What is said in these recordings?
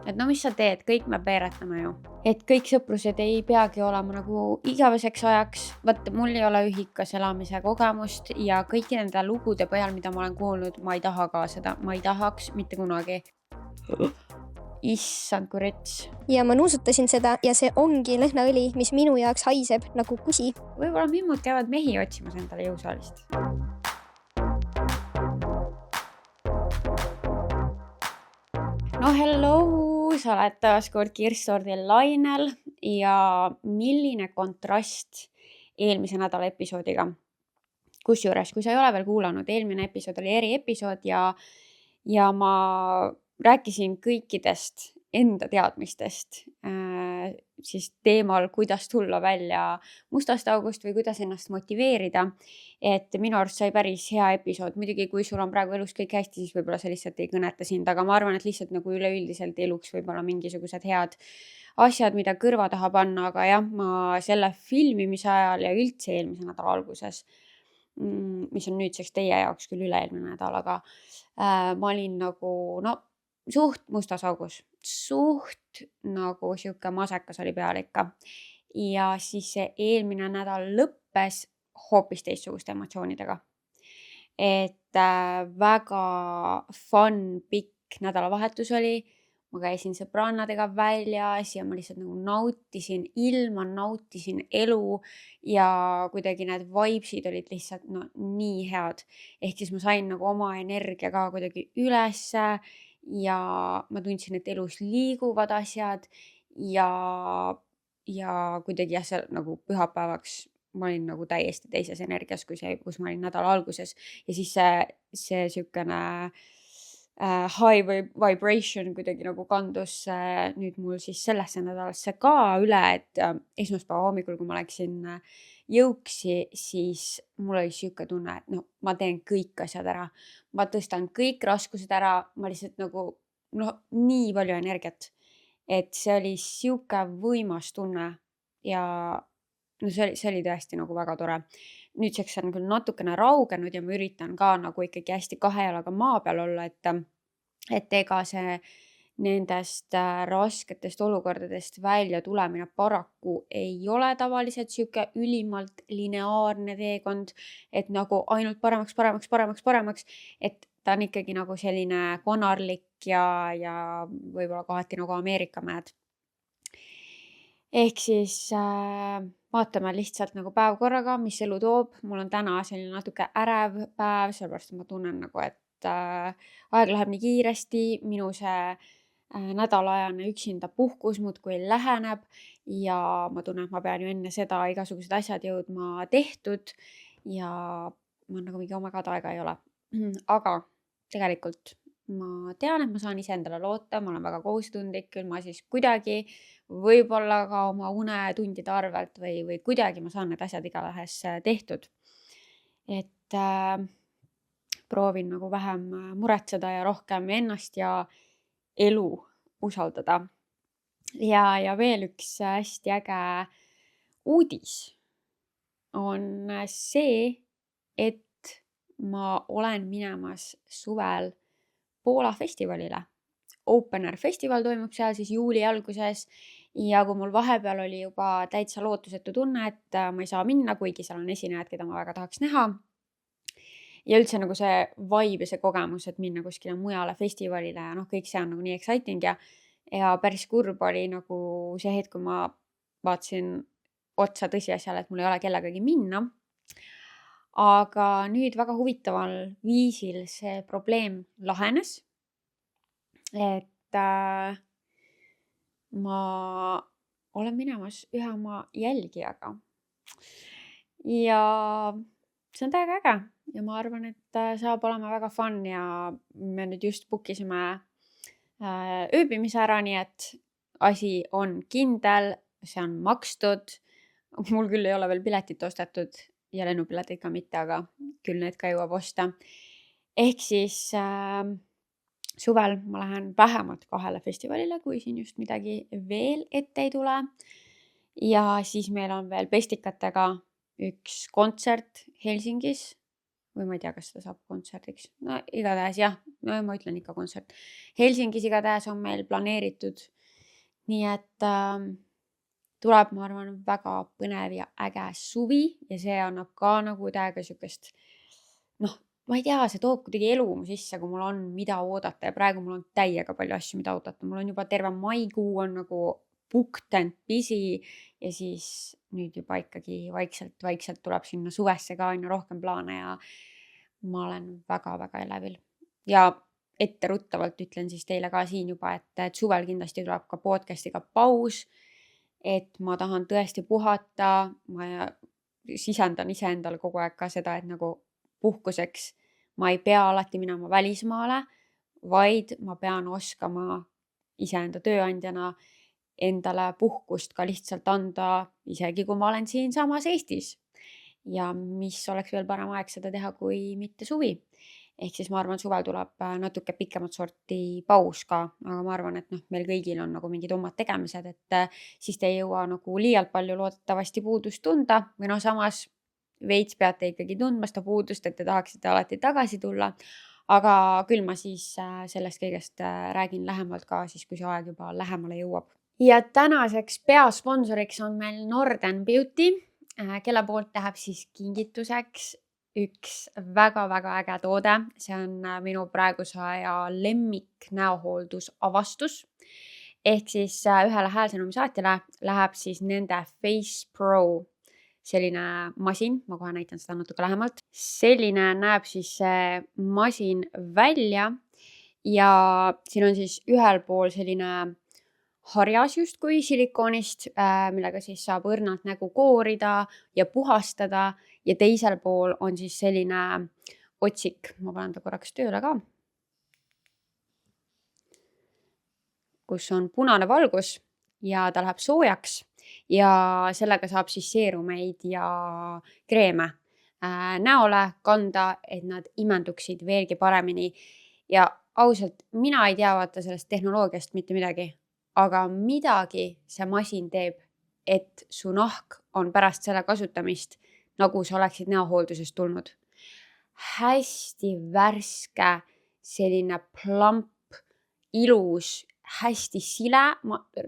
et no mis sa teed, kõik me peeretame ju. Et kõik sõprused ei peagi olema nagu igaveseks ajaks. Vaata, mul ei ole ühikas elamise kogemust ja kõiki nende lugude põhjal, mida ma olen kuulnud, ma ei taha ka seda, ma ei tahaks mitte kunagi. Issand, kui rets. Ja ma nuusutasin seda ja see ongi lõhnaõli, mis minu jaoks haiseb nagu kusi. Võib-olla mimmud käivad mehi otsimas endale jõusaalist. No hello, sa oled taas kord Kirstordil lainel ja milline kontrast eelmise nädala episoodiga. Kusjuures, kui sa ei ole veel kuulanud, eelmine episood oli eriepisood ja ma rääkisin kõikidest enda teadmistest siis teemal, kuidas tulla välja mustast august või kuidas ennast motiveerida. Et minu arust sai päris hea episood. Muidugi, kui sul on praegu elus kõik hästi, siis võib-olla see lihtsalt ei kõneta sind, aga ma arvan, et lihtsalt nagu üleüldiselt eluks võib-olla mingisugused head asjad, mida kõrva taha panna, aga jah, ma selle filmimise ajal ja üldse eelmise nädala alguses, mis on nüüdseks teie jaoks küll üle-eelmine nädal, aga ma olin nagu, suht mustas augus, suht nagu siuke masekas oli peal ikka. Ja siis see eelmine nädal lõppes hoopis teistsuguste emotsioonidega. Et väga fun, pikk nädalavahetus oli. Ma käisin sõbrannadega väljas ja ma lihtsalt nagu nautisin ilma, nautisin elu ja kuidagi need vibesid olid lihtsalt nii head. Ehk siis ma sain nagu oma energia ka kuidagi ülesse ja ma tundsin, et elus liiguvad asjad ja kuidagi jah, nagu pühapäevaks ma olin nagu täiesti teises energias kui see, kus ma olin nädala alguses. Ja siis see siukene high vibration kuidagi nagu kandus nüüd mul siis sellesse nädalasse ka üle, et esmaspäeva hommikul, kui ma läksin jõuksi, siis mul oli siuke tunne, et ma teen kõik asjad ära. Ma tõstan kõik raskused ära, ma lihtsalt nagu nii palju energiat, et see oli siuke võimas tunne ja see oli tõesti nagu väga tore. Nüüdseks on küll natukene raugenud ja ma üritan ka nagu ikkagi hästi kahe jalaga maa peal olla, et ega see nendest rasketest olukordadest välja tulemine paraku ei ole tavaliselt siuke ülimalt lineaarne teekond, et nagu ainult paremaks, et ta on ikkagi nagu selline konarlik ja võib-olla kohati nagu Ameerika mäed. Ehk siis vaatame lihtsalt nagu päev korraga, mis elu toob. Mul on täna selline natuke ärev päev, sellepärast ma tunnen nagu, et aeg läheb nii kiiresti. Minu see nädalaajane üksinda puhkus muudkui läheneb ja ma tunnen, et ma pean ju enne seda igasugused asjad jõudma tehtud ja ma nagu mingi oma aega ei ole. Aga tegelikult ma tean, et ma saan ise endale loota, ma olen väga kohusetundlik, küll ma siis kuidagi võib-olla ka oma unetundide arvelt või kuidagi ma saan need asjad igatahes tehtud. Et proovin nagu vähem muretseda ja rohkem ennast ja elu usaldada. Ja veel üks hästi äge uudis on see, et ma olen minemas suvel Poola festivalile. Open Air festival toimub seal siis juuli alguses ja kui mul vahepeal oli juba täitsa lootusetu tunne, et ma ei saa minna, kuigi seal on esinejad, keda ma väga tahaks näha. Ja üldse nagu see vibe ja see kogemus, et minna kuskile mujale festivalile ja kõik see on nagu nii exciting ja päris kurb oli nagu see hetk, kui ma vaatasin otsa tõsiasjale, et mul ei ole kellegagi minna. Aga nüüd väga huvitaval viisil see probleem lahenes, et ma olen minemas ühe oma jälgijaga ja see on täiega äge ja ma arvan, et saab olema väga fun ja me nüüd just bookisime ööbimise ära, nii et asi on kindel, see on makstud. Mul küll ei ole veel piletit ostetud ja lennupiletit ka mitte, aga küll need ka jõuab osta. Ehk siis suvel ma lähen vähemalt 2 festivalile, kui siin just midagi veel ette ei tule. Ja siis meil on veel pestikatega üks kontsert Helsingis või ma ei tea, kas seda saab kontserdiks. No igatahes jah, no ma ütlen ikka kontsert. Helsingis igatahes on meil planeeritud. Nii et tuleb, ma arvan, väga põnev ja äge suvi ja see annab ka nagu täiega siukest, noh, ma ei tea, see toob kuidagi elu mu sisse, kui mul on mida oodata ja praegu mul on täiega palju asju, mida oodata. Mul on juba terve maikuu on nagu booked and busy ja siis nüüd juba ikkagi vaikselt tuleb sinna suvesse ka aina rohkem plaane ja ma olen väga-väga elevil. Ja etteruttavalt ütlen siis teile ka siin juba, et suvel kindlasti tuleb ka podcast'iga paus, et ma tahan tõesti puhata, ma sisendan iseendale kogu aeg ka seda, et nagu puhkuseks ma ei pea alati minema välismaale, vaid ma pean oskama iseenda tööandjana endale puhkust ka lihtsalt anda, isegi kui ma olen siinsamas Eestis. Ja mis oleks veel parem aeg seda teha, kui mitte suvi. Ehk siis ma arvan, suvel tuleb natuke pikemat sorti paus ka, aga ma arvan, et meil kõigil on nagu mingid omad tegemised, et siis te ei jõua nagu liialt palju loodetavasti puudust tunda või samas veits peate ikkagi tundma seda puudust, et te tahaksite alati tagasi tulla. Aga küll ma siis sellest kõigest räägin lähemalt ka siis, kui see aeg juba lähemale jõuab. Ja tänaseks peasponsoriks on meil Northern Beauty, kelle poolt läheb siis kingituseks üks väga-väga äge toode. See on minu praeguse aja lemmik näohooldusavastus. Ehk siis ühele häälsõnumi saatjale läheb siis nende Face Pro selline masin, ma kohe näitan seda natuke lähemalt. Selline näeb siis see masin välja ja siin on siis ühel pool selline harjas justkui silikoonist, millega siis saab õrnalt nägu koorida ja puhastada ja teisel pool on siis selline otsik, ma panen ta korraks tööle ka, kus on punane valgus ja ta läheb soojaks ja sellega saab siis seerumeid ja kreeme näole kanda, et nad imenduksid veelgi paremini. Ja ausalt, mina ei tea vaata sellest tehnoloogiast mitte midagi, aga midagi see masin teeb, et su nahk on pärast selle kasutamist, nagu sa oleksid näohooldusest tulnud. Hästi värske, selline plamp, ilus, hästi sile.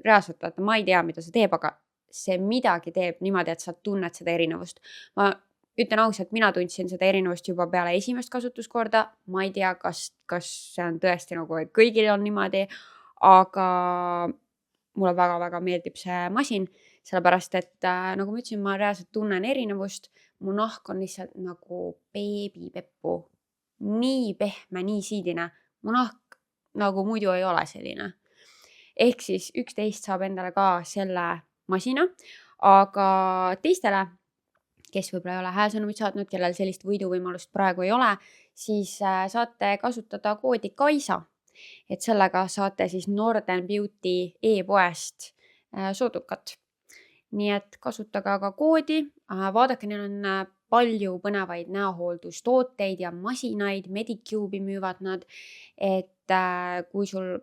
Reaalselt, ma ei tea, mida see teeb, aga see midagi teeb niimoodi, et sa tunned seda erinevust. Ma ütlen ausalt, mina tundsin seda erinevust juba peale esimest kasutuskorda. Ma ei tea, kas see on tõesti nagu, et kõigil on niimoodi, aga mulle väga-väga meeldib see masin, sellepärast, et nagu ma ütlesin, ma reaalselt tunnen erinevust. Mu nahk on lihtsalt nagu beebipeppu. Nii pehme, nii siidine. Mu nahk nagu muidu ei ole selline. Ehk siis 11 saab endale ka selle masina, aga teistele, kes võib-olla ei ole häälsõnumit saatnud, kellel sellist võiduvõimalust praegu ei ole, siis saate kasutada koodi KAISA. Et sellega saate siis Northern Beauty e-poest soodukat. Nii et kasutage aga koodi, vaadake, neil on palju põnevaid näohooldustooteid ja masinaid, Medicube'i müüvad nad, et kui sul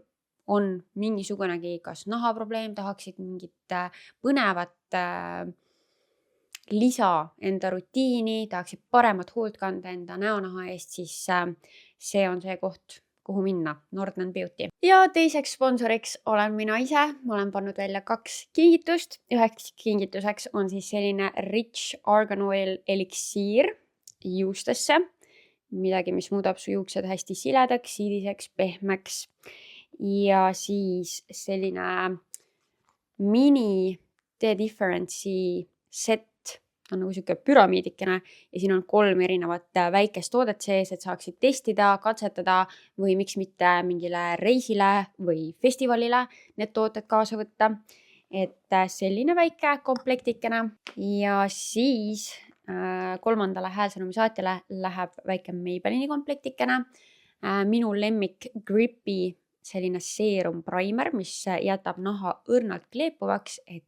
on mingisugunegi kas nahaprobleem, tahaksid mingit põnevat lisa enda rutiini, tahaksid paremat hoolt kanda enda näonaha eest, siis see on see koht, kuhu minna, Northern Beauty. Ja teiseks sponsoriks olen mina ise. Ma olen pannud välja 2 kingitust. Üheks kingituseks on siis selline Rich Argan Oil eliksiir juustesse. Midagi, mis muudab su juuksed hästi siledaks, siidiseks, pehmeks. Ja siis selline mini The Difference'i set. On nagu siuke püramiidikene ja siin on 3 erinevat väikest toodet sees, et saaksid testida, katsetada või miks mitte mingile reisile või festivalile need tooted kaasa võtta. Et selline väike komplektikene ja siis 3. häälsõnumi saatjale läheb väike Maybellini komplektikene. Minu lemmik Grippy selline seerum primer, mis jätab naha õrnalt kleepuvaks, et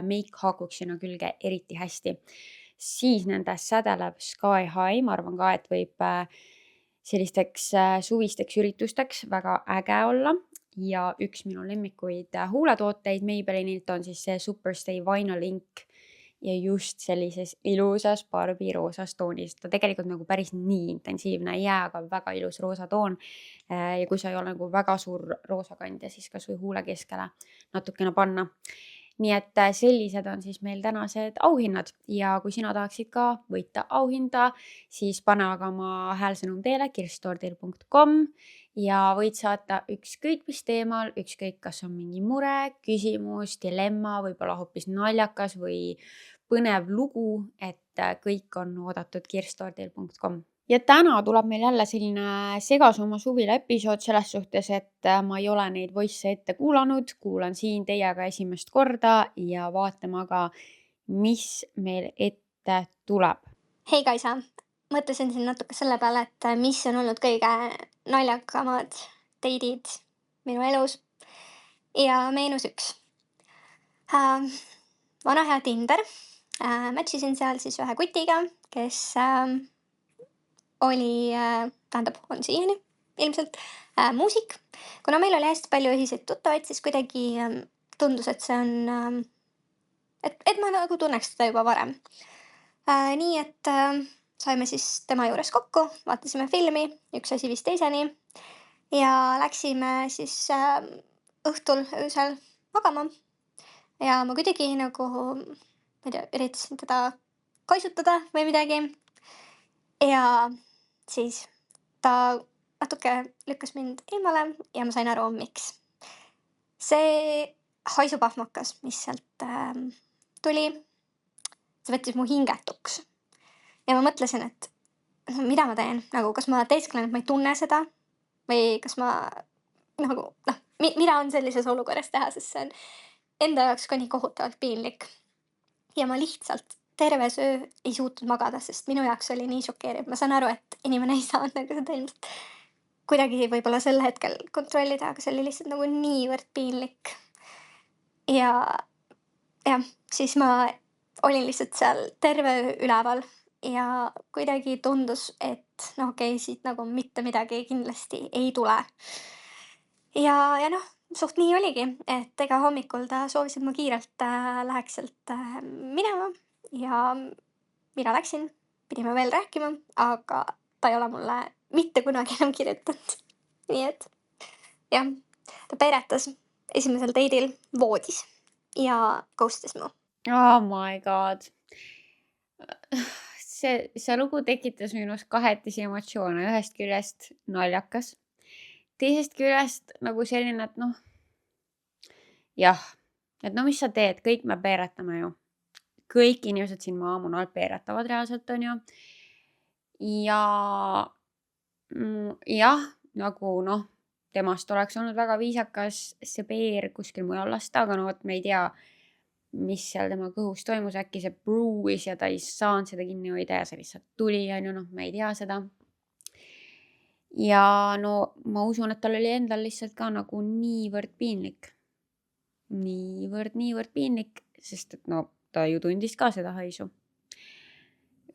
meik haakuks sinna külge eriti hästi. Siis nende sädelev Sky High, ma arvan ka, et võib sellisteks suvisteks üritusteks väga äge olla. Ja üks minu lemmikuid huuletooteid Maybellinilt on siis see Superstay Vinyl Ink. ja just sellises ilusas Barbie roosas toonis. Ta tegelikult nagu päris nii intensiivne ei jää, aga väga ilus roosa toon. Ja kui sa ei ole nagu väga suur roosakandja, siis kas või huule keskele natukene panna. Nii et sellised on siis meil tänased auhinnad ja kui sina tahaksid ka võita auhinda, siis pane aga oma häälsõnum teele kirstordil.com ja võid saata ükskõik mis teemal, ükskõik kas on mingi mure, küsimus, dilemma, võib-olla hoopis naljakas või põnev lugu, et kõik on oodatud kirstordil.com. Ja täna tuleb meil jälle selline segasuma suvila episood selles suhtes, et ma ei ole neid voice ette kuulanud, kuulan siin teiega esimest korda ja vaatame aga, mis meil ette tuleb. Hei Kaisa, mõtlesin siin natuke selle peale, et mis on olnud kõige naljakamad date'id minu elus ja meenus üks. Vana hea Tinder. Match isin seal siis ühe kutiga, kes oli, tähendab, on siiani ilmselt muusik. Kuna meil oli hästi palju ühiseid tuttavaid, siis kuidagi tundus, et see on, et ma nagu tunneks teda juba varem. Nii et saime siis tema juures kokku, vaatasime filmi, üks asi viis teiseni ja läksime siis õhtul öösel magama. Ja ma kuidagi nagu, ma ei tea, üritasin teda kaisutada või midagi. Ja siis ta natuke lükkas mind eemale ja ma sain aru, miks. See haisupahmakas, mis sealt tuli, see võttis mu hingetuks. Ja ma mõtlesin, et mida ma teen, nagu kas ma teesklen, et ma ei tunne seda või kas ma nagu, mida on sellises olukorras teha, sest see on enda jaoks ka nii kohutavalt piinlik. Ja ma lihtsalt terves öö ei suutnud magada, sest minu jaoks oli nii šokeeriv. Ma saan aru, et inimene ei saanud nagu seda ilmselt kuidagi võib-olla sel hetkel kontrollida, aga see oli lihtsalt nagu niivõrd piinlik. Ja jah, siis ma olin lihtsalt seal terve öö üleval ja kuidagi tundus, et okei, siit nagu mitte midagi kindlasti ei tule. Ja suht nii oligi, et ega hommikul ta soovis, et ma kiirelt läheks sealt minema ja mina läksin, pidime veel rääkima, aga ta ei ole mulle mitte kunagi enam kirjutanud. Nii et jah, ta peeretas esimesel date'il voodis ja ghostis mu. Oh my god. See lugu tekitas minus kahetisi emotsioone. Ühest küljest naljakas. Teisest küljest nagu selline, et jah, et mis sa teed, kõik me peeretame ju. Kõik inimesed siin maamunal peeretavad reaalselt, on ju. Ja jah, nagu temast oleks olnud väga viisakas see peer kuskil mujal lasta, aga me ei tea, mis seal tema kõhus toimus, äkki see bruis ja ta ei saanud seda kinni hoida ja see lihtsalt tuli, on ju, me ei tea seda. Ja ma usun, et tal oli endal lihtsalt ka nagu niivõrd piinlik. Niivõrd piinlik, sest et ta ju tundis ka seda haisu.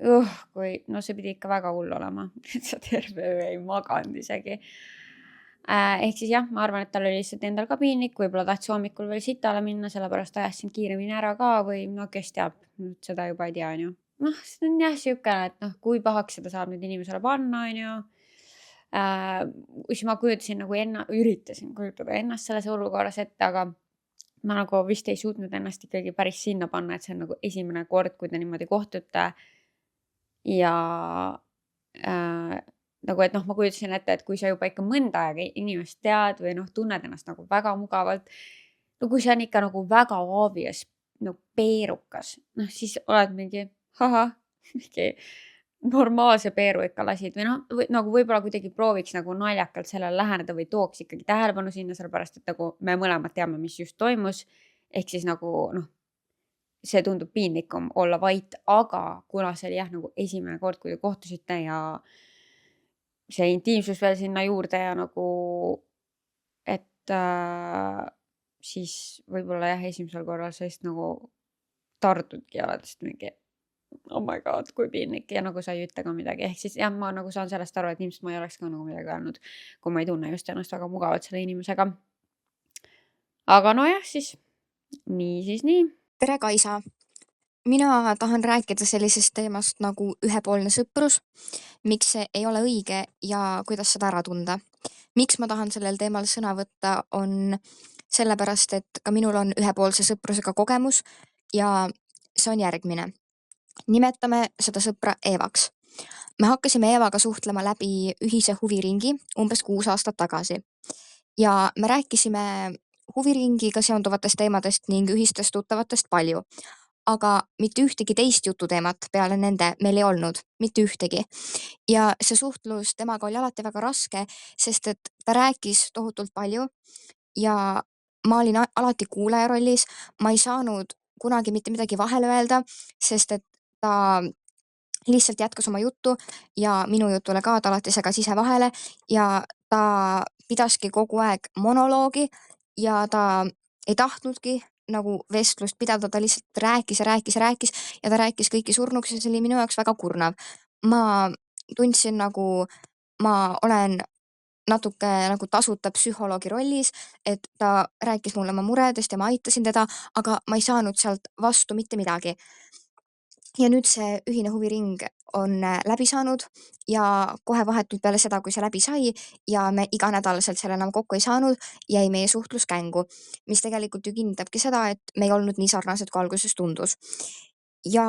See pidi ikka väga hull olema, et sa terve öö ei maganud isegi. Ehk siis jah, ma arvan, et tal oli lihtsalt endal ka piinlik, võib-olla tahtis hommikul veel sitale minna, sellepärast ajasin kiiremini ära ka või kes teab, seda juba ei tea, on ju. See on jah siukene, et kui pahaks seda saab nüüd inimesele panna, on ju. Siis ma kujutasin üritasin kujutada ennast selles olukorras ette, aga ma nagu vist ei suutnud ennast ikkagi päris sinna panna, et see on nagu esimene kord, kui te niimoodi kohtute ja et ma kujutasin ette, et kui sa juba ikka mõnda aega inimest tead või tunned ennast nagu väga mugavalt, kui see on ikka nagu väga obvious, peerukas, siis oled mingi normaalse peeru ikka lasid või võib-olla kuidagi prooviks naljakalt sellele läheneda või tooks ikkagi tähelepanu sinna, sellepärast et me mõlemad teame, mis just toimus. Ehk siis see tundub piinlikum olla vait, aga kuna see oli jah esimene kord, kui te kohtusite ja see intiimsus veel sinna juurde ja et siis võib-olla jah, esimesel korral sellist tardudki ja oled mingi oh my god, kui piinlik ja sa ei ütle ka midagi. Ehk siis jah, ma saan sellest aru, et ilmselt ma ei oleks ka midagi öelnud, kui ma ei tunne just ennast väga mugavalt selle inimesega. Aga siis nii. Tere, Kaisa! Mina tahan rääkida sellisest teemast nagu ühepoolne sõprus, miks see ei ole õige ja kuidas seda ära tunda. Miks ma tahan sellel teemal sõna võtta, on sellepärast, et ka minul on ühepoolse sõprusega kogemus ja see on järgmine. Nimetame seda sõpra Eevaks. Me hakkasime Eevaga suhtlema läbi ühise huviringi umbes 6 aastat tagasi ja me rääkisime huviringiga seonduvatest teemadest ning ühistest tuttavatest palju. Aga mitte ühtegi teist jututeemat peale nende meil ei olnud, mitte ühtegi. Ja see suhtlus temaga oli alati väga raske, sest et ta rääkis tohutult palju ja ma olin alati kuulaja rollis. Ma ei saanud kunagi mitte midagi vahele öelda, sest et ta lihtsalt jätkas oma juttu ja minu jutule ka ta alati segas ise vahele ja ta pidaski kogu aeg monoloogi ja ta ei tahtnudki nagu vestlust pidada, ta lihtsalt rääkis ja rääkis ja rääkis ja ta rääkis kõiki surnuks ja see oli minu jaoks väga kurnav. Ma tundsin nagu ma olen natuke nagu tasuta psühholoogi rollis, et ta rääkis mulle oma muredest ja ma aitasin teda, aga ma ei saanud sealt vastu mitte midagi. Ja nüüd see ühine huviring on läbi saanud ja kohe vahetult peale seda, kui see läbi sai ja me iganädalaselt seal enam kokku ei saanud, jäi meie suhtlus kängu, mis tegelikult ju kinnitabki seda, et me ei olnud nii sarnased, kui alguses tundus. Ja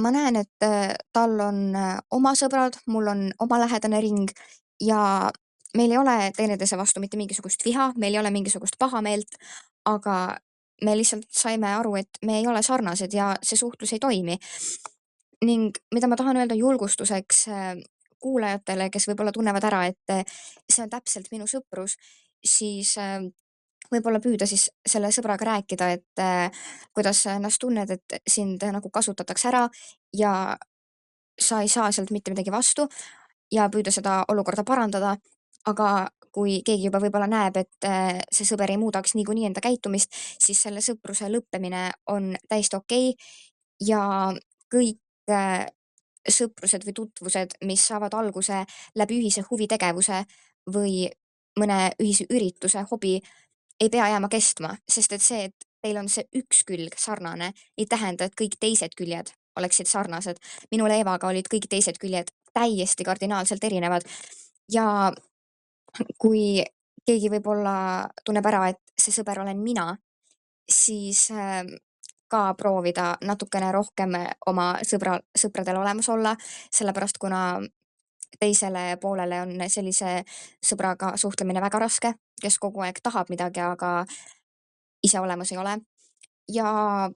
ma näen, et tal on oma sõbrad, mul on oma lähedane ring ja meil ei ole teineteise vastu mitte mingisugust viha, meil ei ole mingisugust pahameelt, aga me lihtsalt saime aru, et me ei ole sarnased ja see suhtlus ei toimi. Ning mida ma tahan öelda julgustuseks kuulajatele, kes võib-olla tunnevad ära, et see on täpselt minu sõprus, siis võib-olla püüda siis selle sõbraga rääkida, et kuidas sa ennast tunned, et sind nagu kasutatakse ära ja sa ei saa sealt mitte midagi vastu ja püüda seda olukorda parandada. Aga kui keegi juba võib-olla näeb, et see sõber ei muudaks niikuinii enda käitumist, siis selle sõpruse lõppemine on täiesti okei ja kõik sõprused või tutvused, mis saavad alguse läbi ühise huvitegevuse või mõne ühise ürituse, hobi, ei pea jääma kestma, sest et see, et teil on see üks külg sarnane, ei tähenda, et kõik teised küljed oleksid sarnased. Minul Eevaga olid kõik teised küljed täiesti kardinaalselt erinevad ja kui keegi võib-olla tunneb ära, et see sõber olen mina, siis ka proovida natukene rohkem oma sõpradel olemas olla, sellepärast kuna teisele poolele on sellise sõbraga suhtlemine väga raske, kes kogu aeg tahab midagi, aga ise olemas ei ole. Ja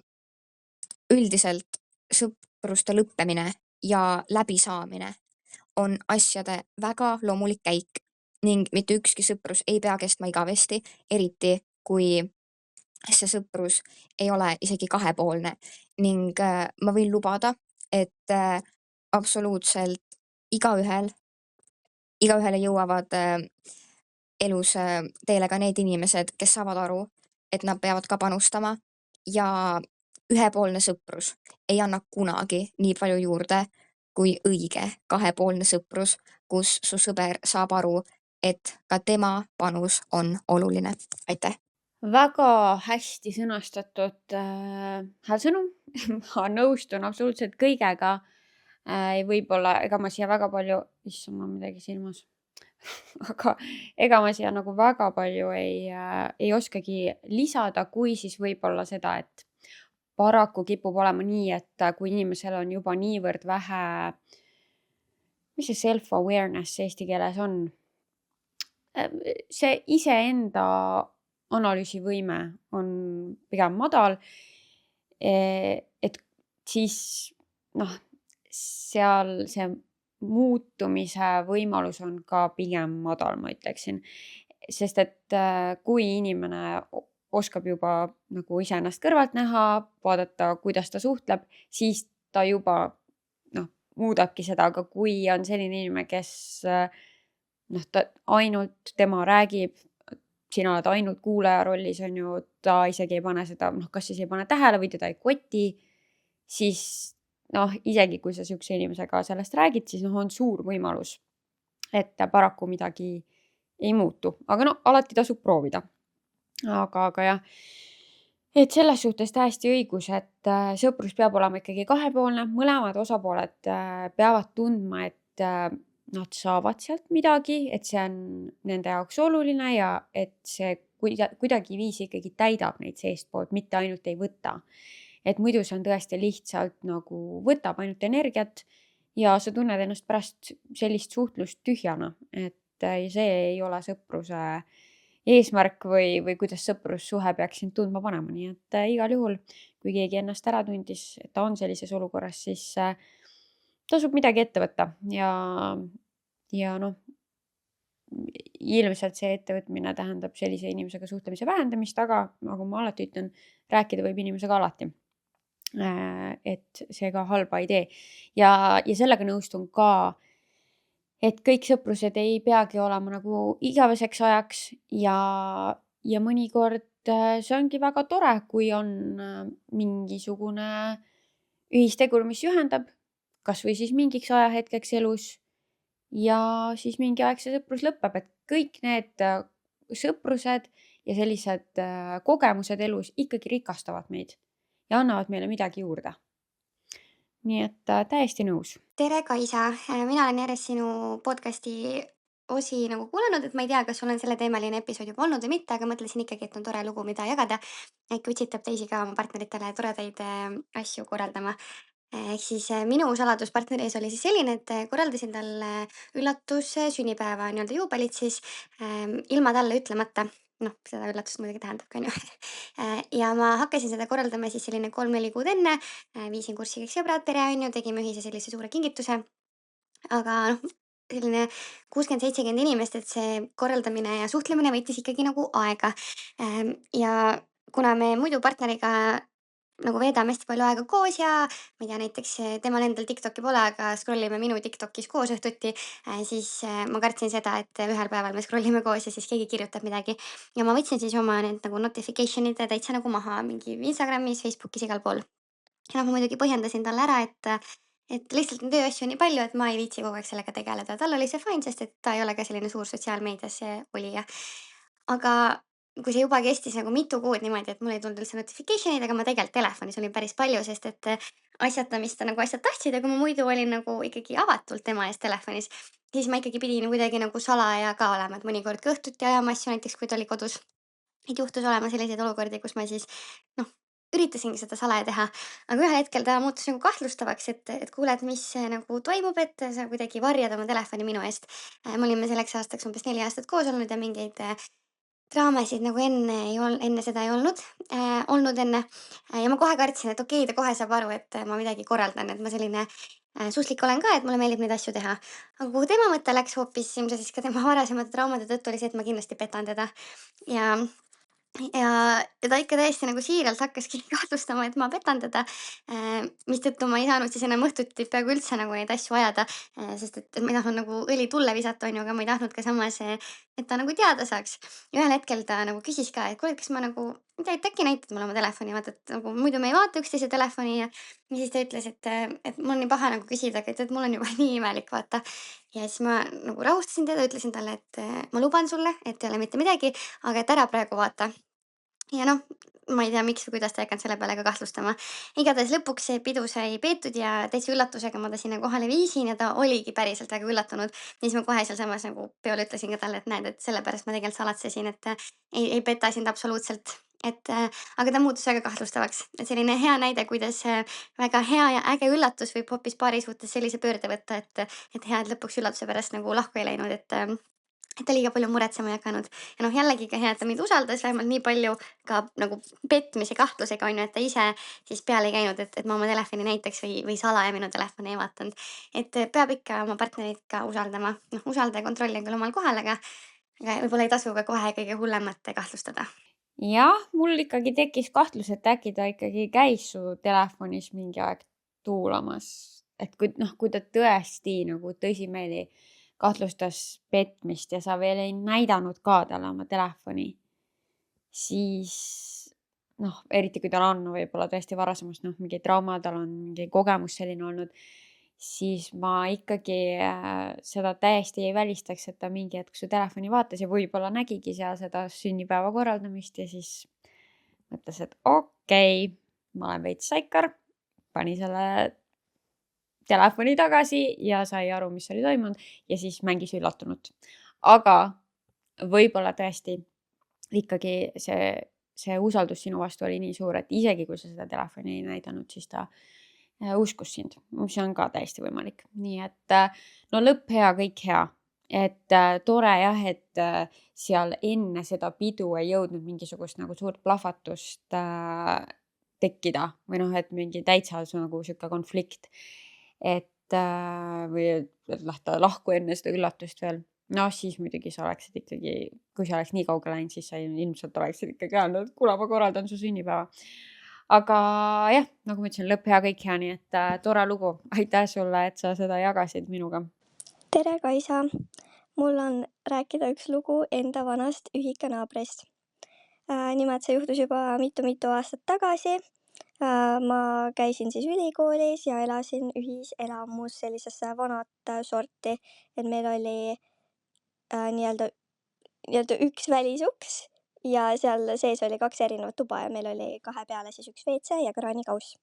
üldiselt sõpruste lõppemine ja läbisaamine on asjade väga loomulik käik ning mitte ükski sõprus ei pea kestma igavesti, eriti kui see sõprus ei ole isegi kahepoolne. Ning ma võin lubada, et absoluutselt igaühele jõuavad elus teele ka need inimesed, kes saavad aru, et nad peavad ka panustama ja ühepoolne sõprus ei anna kunagi nii palju juurde kui õige kahepoolne sõprus, kus su sõber saab aru, et ka tema panus on oluline. Aitäh! Väga hästi sõnastatud häälsõnum. Ma nõustun absoluutselt kõigega. Võib-olla ega ma siia väga palju, issand, mul on midagi silmas. Aga ega ma siia nagu väga palju ei oskagi lisada, kui siis võib-olla seda, et paraku kipub olema nii, et kui inimesel on juba niivõrd vähe, mis see self-awareness eesti keeles on? See iseenda analüüsivõime on pigem madal, et siis seal see muutumise võimalus on ka pigem madal, ma ütleksin. Sest et kui inimene oskab juba nagu iseennast kõrvalt näha, vaadata, kuidas ta suhtleb, siis ta juba muudabki seda, aga kui on selline inimene, kes ta ainult tema räägib, sina oled ainult kuulaja rollis, on ju, ta isegi ei pane seda, kas siis ei pane tähele või teda ei koti, siis isegi kui sa sihukese inimesega sellest räägid, siis on suur võimalus, et paraku midagi ei muutu. Aga alati tasub proovida. Aga jah, Et selles suhtes täiesti õigus, et sõprus peab olema ikkagi kahepoolne, mõlemad osapooled peavad tundma, et nad saavad sealt midagi, et see on nende jaoks oluline ja et see kuidagiviisi ikkagi täidab neid seestpoolt, mitte ainult ei võta. Et muidu see on tõesti lihtsalt nagu võtab ainult energiat ja sa tunned ennast pärast sellist suhtlust tühjana, et see ei ole sõpruse eesmärk või kuidas sõprussuhe peaks sind tundma panema. Nii et igal juhul, kui keegi ennast ära tundis, et ta on sellises olukorras, siis tasub midagi ette võtta ja noh, ilmselt see ettevõtmine tähendab sellise inimesega suhtlemise vähendamist, aga nagu ma alati ütlen, rääkida võib inimesega alati. Et see ka halba ei tee. Ja sellega nõustun ka, et kõik sõprused ei peagi olema nagu igaveseks ajaks ja mõnikord see ongi väga tore, kui on mingisugune ühistegur, mis ühendab, kas või siis mingiks ajahetkeks elus ja siis mingi aeg see sõprus lõpeb, et kõik need sõprused ja sellised kogemused elus ikkagi rikastavad meid ja annavad meile midagi juurde. Nii et täiesti nõus. tere, Kaisa! Mina olen järjest sinu podcasti osi nagu kuulanud, et ma ei tea, kas sul on selleteemaline episood juba olnud või mitte, aga mõtlesin ikkagi, et on tore lugu, mida jagada. Äkki utsitab teisi ka oma partneritele toredaid asju korraldama. Ehk siis minu saladus partneri ees oli siis selline, et korraldasin talle üllatus sünnipäeva nii-öelda juubelit siis ilma talle ütlemata. Noh, seda üllatust muidugi tähendabki, on ju. Ja ma hakkasin seda korraldama siis selline 3-4 kuud enne, viisin kurssi kõik sõbrad, pere, on ju, tegime ühise sellise suure kingituse. Aga noh, selline 60-70 inimest, et see korraldamine ja suhtlemine võttis ikkagi nagu aega. Ja kuna me muidu partneriga nagu veedame hästi palju aega koos ja ma ei tea, näiteks temal endal TikToki pole, aga scrollime minu TikTokis koos õhtuti, siis ma kartsin seda, et ühel päeval me scrollime koos ja siis keegi kirjutab midagi. Ja ma võtsin siis oma need nagu notification'id täitsa nagu maha mingi Instagramis, Facebookis, igal pool. Ja noh, ma muidugi põhjendasin talle ära, et lihtsalt on tööasju nii palju, et ma ei viitsi kogu aeg sellega tegeleda. Tal oli see fine, sest et ta ei ole ka selline suur sotsiaalmeedias olija. Aga kui see juba kestis nagu mitu kuud niimoodi, et mul ei tulnud üldse notification'id, aga ma tegelikult telefonis olin päris palju, sest et asjatamist ta nagu asjad tahtsid ja kui ma muidu olin nagu ikkagi avatult tema ees telefonis, siis ma ikkagi pidin kuidagi nagu salaja ka olema, et mõnikord ka õhtuti ajama asju, näiteks kui ta oli kodus. Et juhtus olema selliseid olukordi, kus ma siis noh, üritasingi seda salaja teha, aga ühel hetkel ta muutus nagu kahtlustavaks, et kuule, et mis nagu toimub, et sa kuidagi varjad oma telefoni minu eest. Me olime selleks aastaks umbes 4 aastat koos olnud ja mingeid draamasid nagu enne seda ei olnud enne. Ja ma kohe kartsin, et okei, ta kohe saab aru, et ma midagi korraldan, et ma selline suslik olen ka, et mulle meeldib neid asju teha. Aga kuhu tema mõte läks hoopis ilmselt siis ka tema varasemate traumade tõttu oli see, et ma kindlasti petan teda. Ja ta ikka täiesti nagu siiralt hakkaski kahtlustama, et ma petan teda, mistõttu ma ei saanud siis enam õhtuti peaaegu üldse nagu neid asju ajada, sest et ma ei tahtnud nagu õli tulle visata, on ju, aga ma ei tahtnud ka samas, et ta nagu teada saaks. Ja ühel hetkel ta nagu küsis ka, et kuule, et kas ma nagu, ma ei tea, et äkki näitad mulle oma telefoni, vaata, et nagu muidu me ei vaata üksteise telefoni ja siis ta ütles, et mul on nii paha nagu küsida, aga et mul on juba nii imelik, vaata. Ja siis ma nagu rahustasin teda, ütlesin talle, et ma luban sulle, et ei ole mitte midagi, aga et ära praegu vaata. Ja noh, ma ei tea, miks või kuidas ta ei hakanud selle peale ka kahtlustama. Igatahes lõpuks see pidu sai peetud ja täitsa üllatusega ma ta sinna kohale viisin ja ta oligi päriselt väga üllatunud. Ja siis ma kohe sealsamas nagu peol ütlesin ka talle, et näed, et sellepärast ma tegelikult salatsesin, et ei peta sind absoluutselt. Aga ta muutus väga kahtlustavaks. Et selline hea näide, kuidas väga hea ja äge üllatus võib hoopis paari suhtes sellise pöörde võtta, et hea, et lõpuks üllatuse pärast nagu lahku ei läinud, et ta liiga palju muretsema ei hakanud. Ja noh, jällegi ka hea, et ta mind usaldas vähemalt nii palju ka nagu petmise kahtlusega, on ju, et ta ise siis peale ei käinud, et ma oma telefoni näitaks või salaja minu telefoni ei vaadanud. Et peab ikka oma partnerit ka usaldama. Noh, usalda ja kontrolli on küll omal kohal, aga võib-olla ei tasu ka kohe kõige hullemat kahtlustada. Jah, mul ikkagi tekkis kahtlus, et äkki ta ikkagi käis su telefonis mingi aeg tuulamas. Et kui ta tõesti nagu tõsimeeli kahtlustas petmist ja sa veel ei näidanud ka talle oma telefoni, siis noh, eriti kui tal on võib-olla tõesti varasemast mingi trauma, tal on mingi kogemus selline olnud, siis ma ikkagi seda täiesti ei välistaks, et ta mingi hetk su telefoni vaatas ja võib-olla nägigi seal seda sünnipäeva korraldamist ja siis mõtles, et okei, ma olen veits saikar, pani selle telefoni tagasi ja sai aru, mis oli toimunud ja siis mängis üllatunut. Aga võib-olla tõesti ikkagi see usaldus sinu vastu oli nii suur, et isegi kui sa seda telefoni ei näidanud, siis ta uskus sind, mis on ka täiesti võimalik. Nii et no lõpp hea, kõik hea. Et tore jah, et seal enne seda pidu ei jõudnud mingisugust nagu suurt plahvatust tekkida või noh, et mingi täitsa nagu sihuke konflikt. Et või et lahku enne seda üllatust veel. Noh, siis muidugi sa oleksid ikkagi, kui sa oleks nii kaugele läinud, siis sa ilmselt oleksid ikkagi öelnud, et kuule, ma korraldan su sünnipäeva. Aga jah, nagu ma ütlesin, lõpp hea, kõik hea, nii et tore lugu. Aitäh sulle, et sa seda jagasid minuga. tere, Kaisa! Mul on rääkida üks lugu enda vanast ühikanaabrist. Nimelt see juhtus juba mitu aastat tagasi. Ma käisin siis ülikoolis ja elasin ühiselamus sellises vanat sorti, et meil oli nii-öelda üks välisuks ja seal sees oli 2 erinevat tuba ja meil oli 2 peale siis üks WC ja kraanikauss.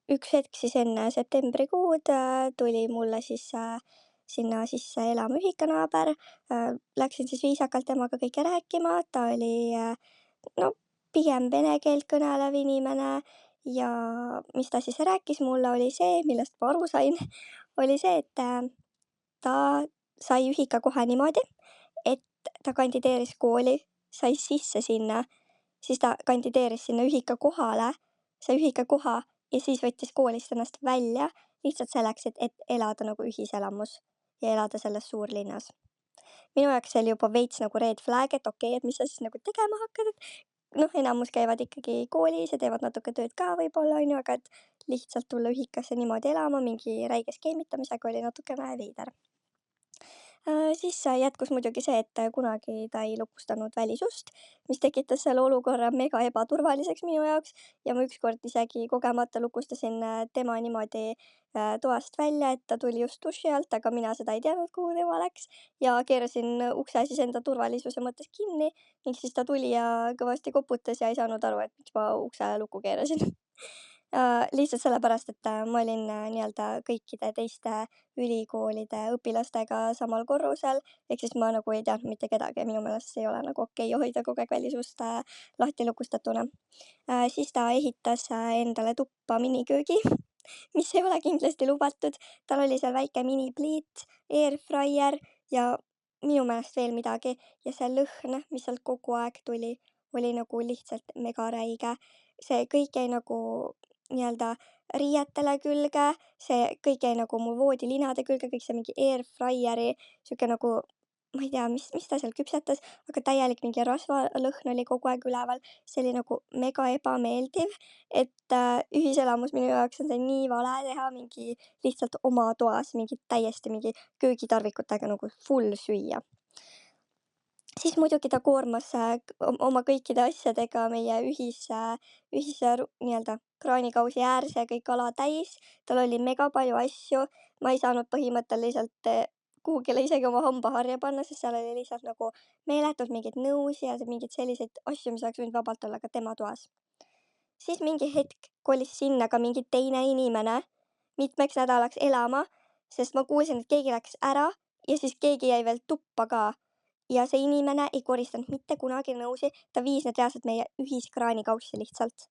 Üks hetk siis enne septembrikuud tuli mulle siis sinna sisse elama ühikanaaber. Läksin siis viisakalt temaga kõike rääkima, ta oli no pigem vene keelt kõnelev inimene ja mis ta siis rääkis mulle, oli see, millest ma aru sain, oli see, et ta sai ühikakoha niimoodi, et ta kandideeris kooli, sai sisse sinna, siis ta kandideeris sinna ühikakohale, sai ühikakoha ja siis võttis koolist ennast välja lihtsalt selleks, et elada nagu ühiselamus ja elada selles suurlinnas. Minu jaoks see oli juba veits nagu red flag, et okei, et mis sa siis nagu tegema hakkad, et noh, enamus käivad ikkagi koolis ja teevad natuke tööd ka võib-olla, on ju, aga et lihtsalt tulla ühikasse niimoodi elama mingi räige skeemitamisega oli natukene veider. Siis jätkus muidugi see, et kunagi ta ei lukustanud välisust, mis tekitas selle olukorra mega ebaturvaliseks minu jaoks ja ma ükskord isegi kogemata lukustasin tema niimoodi toast välja, et ta tuli just duši alt, aga mina seda ei teadnud, kuhu tema läks ja keerasin ukse siis enda turvalisuse mõttes kinni ning siis ta tuli ja kõvasti koputas ja ei saanud aru, et miks ma ukse lukku keerasin. Lihtsalt sellepärast, et ma olin nii-öelda kõikide teiste ülikoolide õpilastega samal korrusel, ehk siis ma nagu ei teadnud mitte kedagi ja minu meelest see ei ole nagu okei hoida kogu aeg välisust lahti lukustatuna. Siis ta ehitas endale tuppa miniköögi, mis ei ole kindlasti lubatud. Tal oli seal väike minipliit, airfryer ja minu meelest veel midagi ja see lõhn, mis sealt kogu aeg tuli, oli nagu lihtsalt megaräige. See kõik jäi nagu nii-öelda riietele külge, see kõik jäi nagu mu voodilinade külge, kõik see mingi airfryeri sihuke nagu, ma ei tea, mis ta seal küpsetas, aga täielik mingi rasvalõhn oli kogu aeg üleval. See oli nagu mega ebameeldiv, et ühiselamus minu jaoks on see nii vale teha mingi lihtsalt oma toas mingi täiesti mingi köögitarvikutega nagu full süüa. Siis muidugi ta koormas oma kõikide asjadega meie ühise nii-öelda kraanikausi äärse kõik ala täis. Tal oli mega palju asju, ma ei saanud põhimõtteliselt kuhugile isegi oma hambaharja panna, sest seal oli lihtsalt nagu meeletult mingeid nõusi ja mingeid selliseid asju, mis oleks võinud vabalt olla ka tema toas. Siis mingi hetk kolis sinna ka mingi teine inimene mitmeks nädalaks elama, sest ma kuulsin, et keegi läks ära ja siis keegi jäi veel tuppa ka. Ja see inimene ei koristanud mitte kunagi nõusi, ta viis need reaalselt meie ühiskraanikaussi lihtsalt.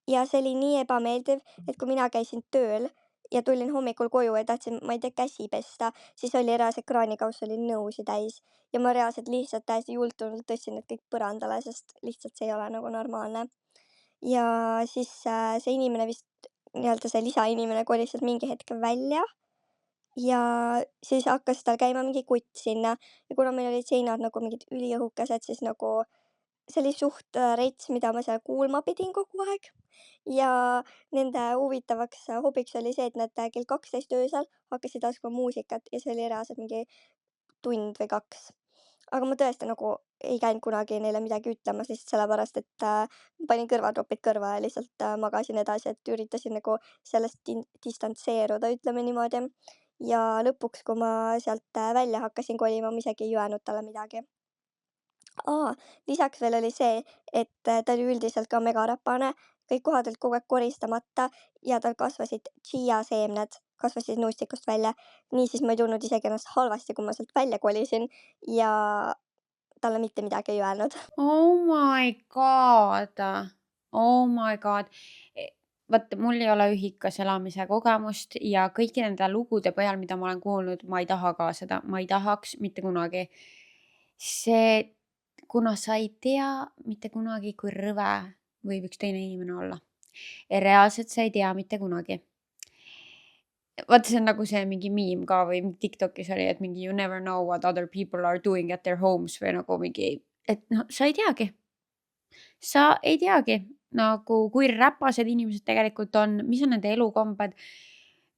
Ja see oli nii ebameeldiv, et kui mina käisin tööl ja tulin hommikul koju ja tahtsin, ma ei tea, käsi pesta, siis oli reaalselt kraanikauss oli nõusi täis. Ja ma reaalselt lihtsalt täiesti jultunult tõstsin need kõik põrandale, sest lihtsalt see ei ole nagu normaalne. Ja siis see inimene vist, nii-öelda see lisainimene kolis sealt mingi hetk välja ja siis hakkas tal käima mingi kutt sinna ja kuna meil olid seinad nagu mingid üliõhukesed, siis nagu see oli suht rets, mida ma seal kuulma pidin kogu aeg. Ja nende huvitavaks hobiks oli see, et nad kell 12 öösel hakkasid laskma muusikat ja see oli reaalselt mingi tund või 2. Aga ma tõesti nagu ei käinud kunagi neile midagi ütlemas lihtsalt sellepärast, et panin kõrvatropid kõrva ja lihtsalt magasin edasi, et üritasin nagu sellest distantseeruda, ütleme niimoodi. Ja lõpuks, kui ma sealt välja hakkasin kolima, ma isegi ei öelnud talle midagi. Lisaks veel oli see, et ta oli üldiselt ka megaräpane, kõik kohad olid kogu aeg koristamata ja tal kasvasid tšiiaseemned, kasvasid nuustikust välja. Niisiis ma ei tundnud isegi ennast halvasti, kui ma sealt välja kolisin ja talle mitte midagi ei öelnud. Oh my god. Oh my god. Vaata, mul ei ole ühikas elamise kogemust ja kõigi nende lugude põhjal, mida ma olen kuulnud, ma ei taha ka seda, ma ei tahaks mitte kunagi. See, kuna sa ei tea mitte kunagi, kui rõve võib üks teine inimene olla. Ja reaalselt sa ei tea mitte kunagi. Vaata, see on nagu see mingi meme ka või mingi TikTokis oli, et mingi you never know what other people are doing at their homes või nagu mingi, et noh, sa ei teagi. Sa ei teagi nagu, kui räpased inimesed tegelikult on, mis on nende elukombed.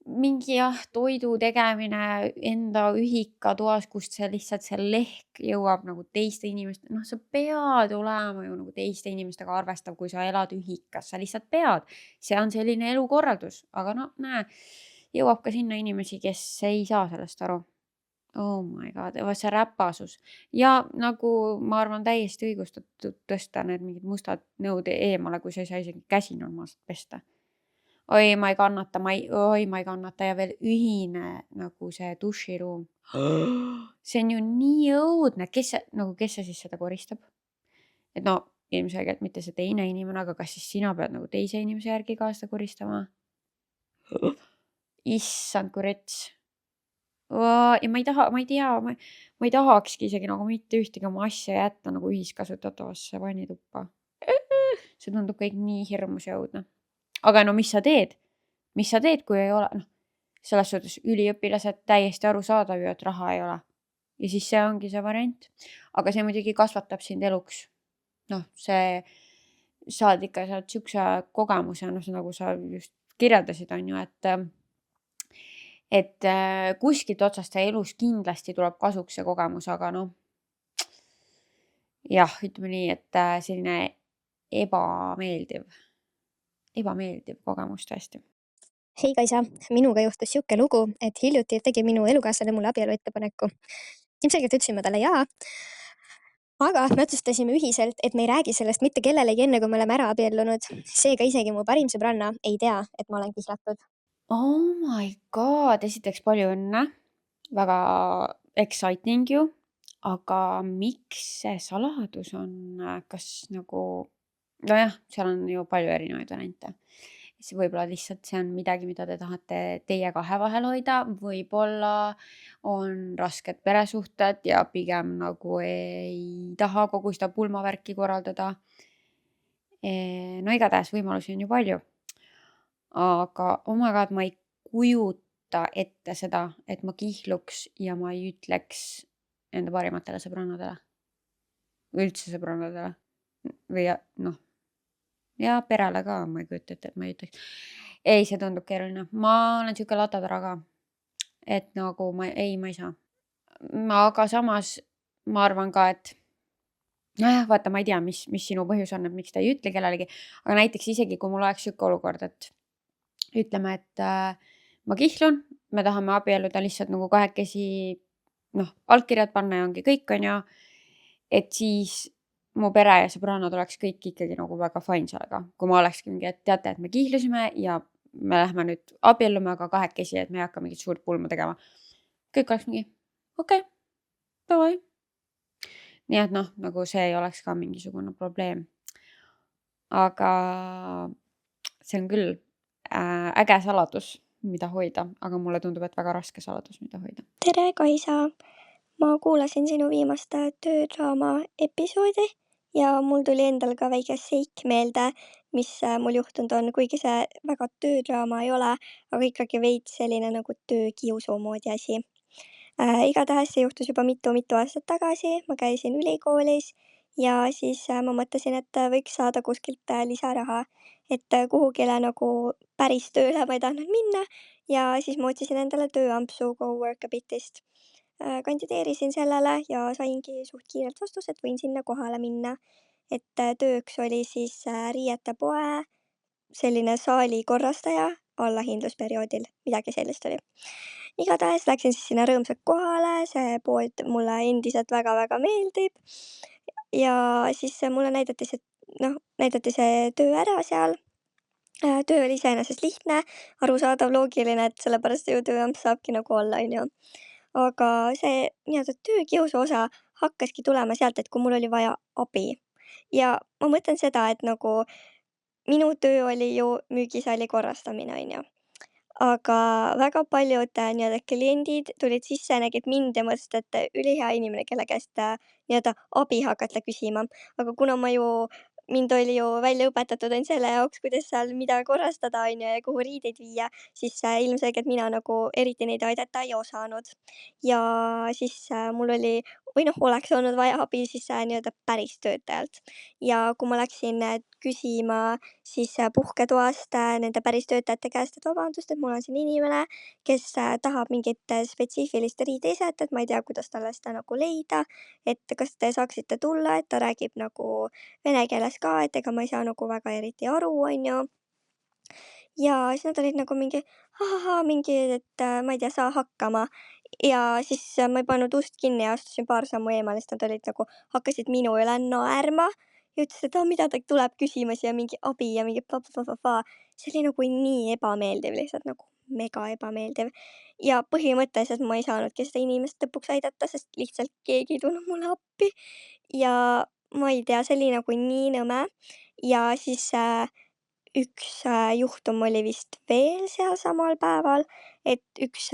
Mingi toidu tegemine enda ühikatoas, kust see lihtsalt see lehk jõuab nagu teiste inimeste, noh, sa pead olema ju nagu teiste inimestega arvestav, kui sa elad ühikas, sa lihtsalt pead. See on selline elukorraldus, aga no näe, jõuab ka sinna inimesi, kes ei saa sellest aru. Oh my god, see räpasus. Ja nagu ma arvan, täiesti õigustatud tõsta need mingid mustad nõud eemale, kui sa ei saa isegi käsi normaalselt pesta. Oi, ma ei kannata ja veel ühine nagu see duširuum. See on ju nii õudne, kes see siis seda koristab? Et no ilmselgelt mitte see teine inimene, aga kas siis sina pead nagu teise inimese järgi ka seda koristama? Issand, kui rets. Ja ma ei tea, ma ei tahakski isegi nagu mitte ühtegi oma asja jätta nagu ühiskasutatavasse vannituppa. See tundub kõik nii hirmus ja õudne. Aga no mis sa teed? Mis sa teed, kui ei ole? Noh, selles suhtes üliõpilased täiesti arusaadav ju, et raha ei ole. Ja siis see ongi see variant. Aga see muidugi kasvatab sind eluks. Noh, saad ikka sealt siukse kogemuse, noh, nagu sa just kirjeldasid, on ju, et kuskilt otsast see elus kindlasti tuleb kasuks see kogemus, aga noh, jah, ütleme nii, et selline ebameeldiv kogemus tõesti. Hei Kaisa, minuga juhtus siuke lugu, et hiljuti tegi minu elukaaslane mulle abielu ettepaneku. Ilmselgelt ütlesin ma talle jaa, aga me otsustasime ühiselt, et me ei räägi sellest mitte kellelegi enne, kui me oleme ära abiellunud. Seega isegi mu parim sõbranna ei tea, et ma olen kihlatud. Oh my god, esiteks palju õnne. Väga exciting ju. Aga miks see saladus on, kas nagu, nojah, seal on ju palju erinevaid variante. See võib-olla lihtsalt see on midagi, mida te tahate teie kahe vahel hoida. Võib-olla on rasked peresuhted ja pigem nagu ei taha kogu seda pulmavärki korraldada. No igatahes võimalusi on ju palju. Aga oh my god, ma ei kujuta ette seda, et ma kihluks ja ma ei ütleks enda parimatele sõbrannadele. Või üldse sõbrannadele. Või noh, ja perele ka ma ei kujuta ette, et ma ei ütleks. Ei, see tundub keeruline. Ma olen siuke latatara ka. Et nagu ma ei saa. Aga samas ma arvan ka, et nojah, vaata, ma ei tea, mis sinu põhjus on, et miks ta ei ütle kellelegi. Aga näiteks isegi, kui mul oleks siuke olukord, et ütleme, et ma kihlun, me tahame abielluda lihtsalt nagu kahekesi, noh, allkirjad panna ja ongi kõik, on ju. Et siis mu pere ja sõbrannad oleks kõik ikkagi nagu väga fine sellega. Kui ma olekski mingi, et teate, et me kihlusime ja me lähme nüüd abiellume, aga kahekesi, et me ei hakka mingit suurt pulma tegema. Kõik oleks mingi, okei, davai. Nii et noh, nagu see ei oleks ka mingisugune probleem. Aga see on küll äge saladus, mida hoida, aga mulle tundub, et väga raske saladus, mida hoida. Tere, Kaisa! Ma kuulasin sinu viimast töödraama episoodi ja mul tuli endal ka väike seik meelde, mis mul juhtunud on, kuigi see väga töödraama ei ole, aga ikkagi veits selline nagu töökiusu moodi asi. Igatahes see juhtus juba mitu aastat tagasi, ma käisin ülikoolis ja siis ma mõtlesin, et võiks saada kuskilt lisaraha, et kuhugile nagu päris tööle ma ei tahtnud minna ja siis ma otsisin endale tööampsu GoWorkabitist. Kandideerisin sellele ja saingi suht kiirelt vastuse, et võin sinna kohale minna. Et tööks oli siis riietepoe selline saali korrastaja allahindlusperioodil, midagi sellist oli. Igatahes läksin siis sinna rõõmsalt kohale, see pood mulle endiselt väga-väga meeldib. ja siis mulle näidati see töö ära seal. Töö oli iseenesest lihtne, arusaadav, loogiline, et sellepärast ju tööamps saabki nagu olla, onju. Aga see nii-öelda töökiusu osa hakkaski tulema sealt, et kui mul oli vaja abi. Ja ma mõtlen seda, et nagu minu töö oli ju müügisaali korrastamine, onju. Aga väga paljud nii-öelda kliendid tulid sisse, nägid mind ja mõtlesid, et ülihea inimene, kelle käest nii-öelda abi hakata küsima. Aga kuna mind oli ju välja õpetatud ainult selle jaoks, kuidas seal mida korrastada, onju, ja kuhu riideid viia, siis ilmselgelt mina nagu eriti neid aidata ei osanud. Ja siis mul oli oleks olnud vaja abi siis nii-öelda päris töötajalt. Ja kui ma läksin küsima siis puhketoast nende päris töötajate käest, et vabandust, et mul on siin inimene, kes tahab mingit spetsiifilist riideeset, et ma ei tea, kuidas talle seda nagu leida, et kas te saaksite tulla, et ta räägib nagu vene keeles ka, et ega ma ei saa nagu väga eriti aru, onju. Ja siis nad olid nagu mingi ahahaa, mingi, et ma ei tea, saa hakkama. Ja siis ma ei pannud ust kinni ja astusin paar sammu eemale, siis nad olid nagu, hakkasid minu üle naerma ja ütlesid, et mida ta tuleb küsima siia mingi abi ja mingi pa. See oli nagu nii ebameeldiv, lihtsalt nagu mega ebameeldiv. Ja põhimõtteliselt ma ei saanudki seda inimest lõpuks aidata, sest lihtsalt keegi ei tulnud mulle appi. Ja ma ei tea, see oli nagu nii nõme. Ja siis üks juhtum oli vist veel sealsamal päeval, et üks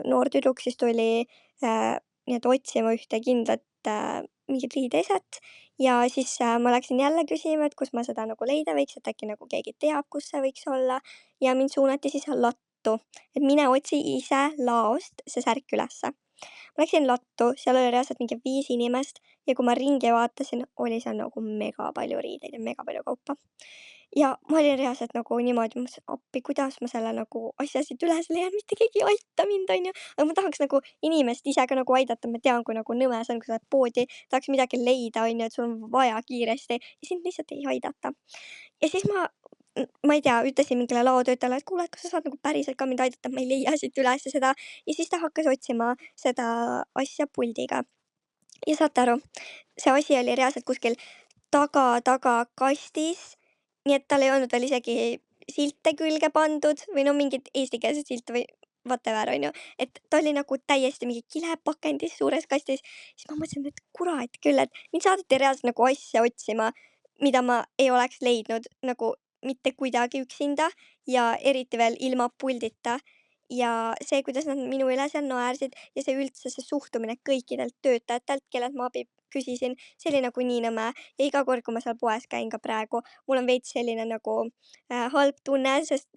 noor tüdruk siis tuli nii-öelda otsima ühte kindlat mingit riideeset ja siis ma läksin jälle küsima, et kus ma seda nagu leida võiks, et äkki nagu keegi teab, kus see võiks olla ja mind suunati siis lattu, et mine otsi ise laost see särk ülesse. Ma läksin lattu, seal oli reaalselt mingi 5 inimest ja kui ma ringi vaatasin, oli seal nagu mega palju riideid ja mega palju kaupa. Ja ma olin reaalselt nagu niimoodi, mõtlesin, appi, kuidas ma selle nagu asja siit üles leian, mitte keegi ei aita mind, onju. Aga ma tahaks nagu inimest ise ka nagu aidata, ma tean, kui nagu nõme see on, kui sa lähed poodi, tahaks midagi leida, onju, et sul on vaja kiiresti ja sind lihtsalt ei aidata. Ja siis ma ei tea, ütlesin mingile laotöötajale, et kuule, et kas sa saad nagu päriselt ka mind aidata, ma ei leia siit üles seda. Ja siis ta hakkas otsima seda asja puldiga. Ja saate aru, see asi oli reaalselt kuskil taga kastis, nii et tal ei olnud veel isegi silte külge pandud või no mingit eestikeelset silte või whatever, onju. Et ta oli nagu täiesti mingi kilepakendis suures kastis. Siis ma mõtlesin, et kurat küll, et mind saadeti reaalselt nagu asja otsima, mida ma ei oleks leidnud nagu mitte kuidagi üksinda ja eriti veel ilma puldita. Ja see, kuidas nad minu üle seal naersid ja see üldse see suhtumine kõikidelt töötajatelt, kellelt ma abi küsisin, see oli nagu nii nõme. Ja iga kord, kui ma seal poes käin ka praegu, mul on veits selline nagu halb tunne, sest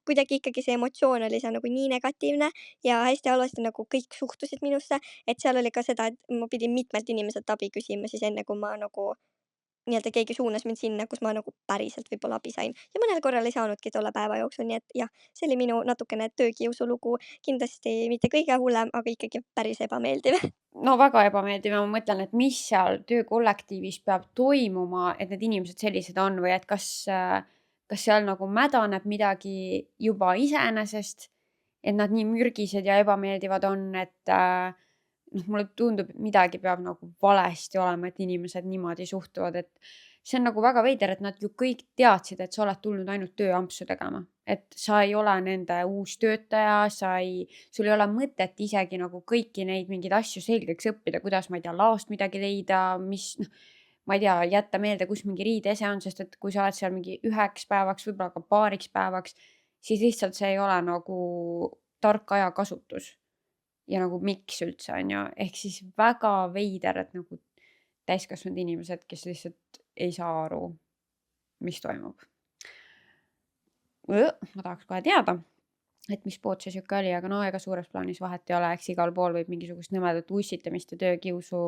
kuidagi ikkagi see emotsioon oli seal nagu nii negatiivne ja hästi halvasti nagu kõik suhtusid minusse, et seal oli ka seda, et ma pidin mitmelt inimeselt abi küsima siis enne, kui ma nagu nii-öelda keegi suunas mind sinna, kus ma nagu päriselt võib-olla abi sain. Ja mõnel korral ei saanudki tolle päeva jooksul, nii et jah, see oli minu natukene töökiusu lugu. Kindlasti mitte kõige hullem, aga ikkagi päris ebameeldiv. No väga ebameeldiv ja ma mõtlen, et mis seal töökollektiivis peab toimuma, et need inimesed sellised on või et kas seal nagu mädaneb midagi juba iseenesest, et nad nii mürgised ja ebameeldivad on, et mulle tundub, et midagi peab nagu valesti olema, et inimesed niimoodi suhtuvad, et see on nagu väga veider, et nad ju kõik teadsid, et sa oled tulnud ainult tööampsu tegema, et sa ei ole nende uus töötaja, sul ei ole mõtet isegi nagu kõiki neid mingeid asju selgeks õppida, kuidas, ma ei tea, laost midagi leida, ma ei tea, jätta meelde, kus mingi riideese on, sest et kui sa oled seal mingi 1 päevaks, võib-olla ka 2 päevaks, siis lihtsalt see ei ole nagu tark ajakasutus. Ja nagu miks üldse, on ju, ehk siis väga veider, et nagu täiskasvanud inimesed, kes lihtsalt ei saa aru, mis toimub. Ma tahaks kohe teada, et mis pood see siuke oli, aga no ega suures plaanis vahet ei ole, eks igal pool võib mingisugust nõmedat ussitamist ja töökiusu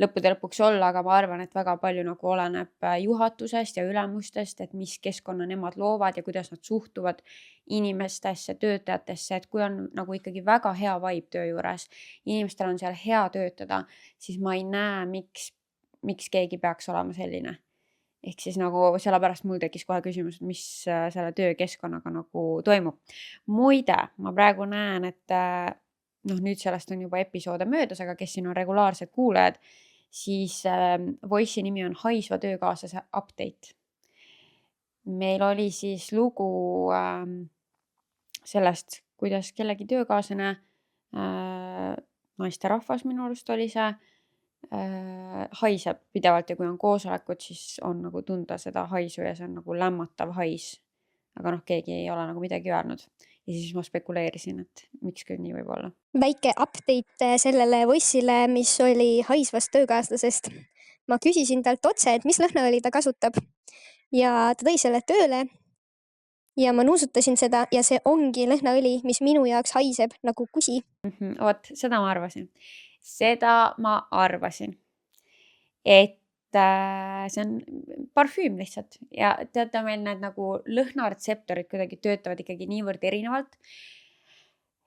lõppude lõpuks olla, aga ma arvan, et väga palju nagu oleneb juhatusest ja ülemustest, et mis keskkonna nemad loovad ja kuidas nad suhtuvad inimestesse, töötajatesse, et kui on nagu ikkagi väga hea vibe töö juures, inimestel on seal hea töötada, siis ma ei näe, miks keegi peaks olema selline. Ehk siis nagu sellepärast mul tekkis kohe küsimus, mis selle töökeskkonnaga nagu toimub. Muide, ma praegu näen, et nüüd sellest on juba episoode möödas, aga kes siin on regulaarsed kuulajad, siis Voice'i nimi on Haisva töökaaslase update. Meil oli siis lugu sellest, kuidas kellegi töökaaslane, naisterahvas minu arust oli see, haiseb pidevalt ja kui on koosolekud, siis on nagu tunda seda haisu ja see on nagu lämmatav hais. Aga keegi ei ole nagu midagi öelnud. Ja siis ma spekuleerisin, et miks küll nii võib olla. Väike update sellele Voice'ile, mis oli haisvast töökaaslasest. Ma küsisin talt otse, et mis lõhnaõli ta kasutab. Ja ta tõi selle tööle ja ma nuusutasin seda ja see ongi lõhnaõli, mis minu jaoks haiseb nagu kusi. Vot, seda ma arvasin. Et see on parfüüm lihtsalt ja teate, meil need nagu lõhnaretseptorid kuidagi töötavad ikkagi niivõrd erinevalt,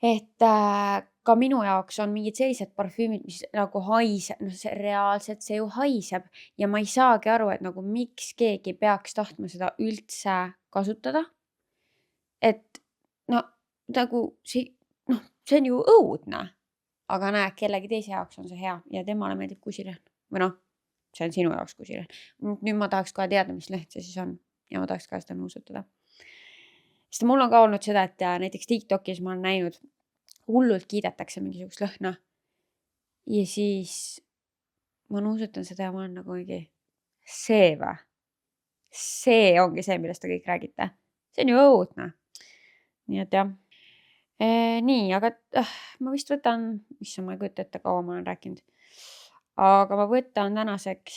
et ka minu jaoks on mingid sellised parfüümid, mis nagu haiseb, see reaalselt see ju haiseb ja ma ei saagi aru, et nagu miks keegi peaks tahtma seda üldse kasutada. Et nagu see on ju õudne, aga näe, kellegi teise jaoks on see hea ja temale meeldib kusilõhn. Või see on sinu jaoks kusilõhn. Nüüd ma tahaks kohe teada, mis lõhn see siis on ja ma tahaks ka seda nuusutada. Sest mul on ka olnud seda, et näiteks TikTokis ma olen näinud, hullult kiidetakse mingisugust lõhna ja siis ma nuusutan seda ja ma olen nagu mingi, see või? See ongi see, millest te kõik räägite. See on ju õudne. Nii et jah. Nii, aga ma vist võtan, ma ei kujuta ette, kaua ma olen rääkinud. Aga ma võtan tänaseks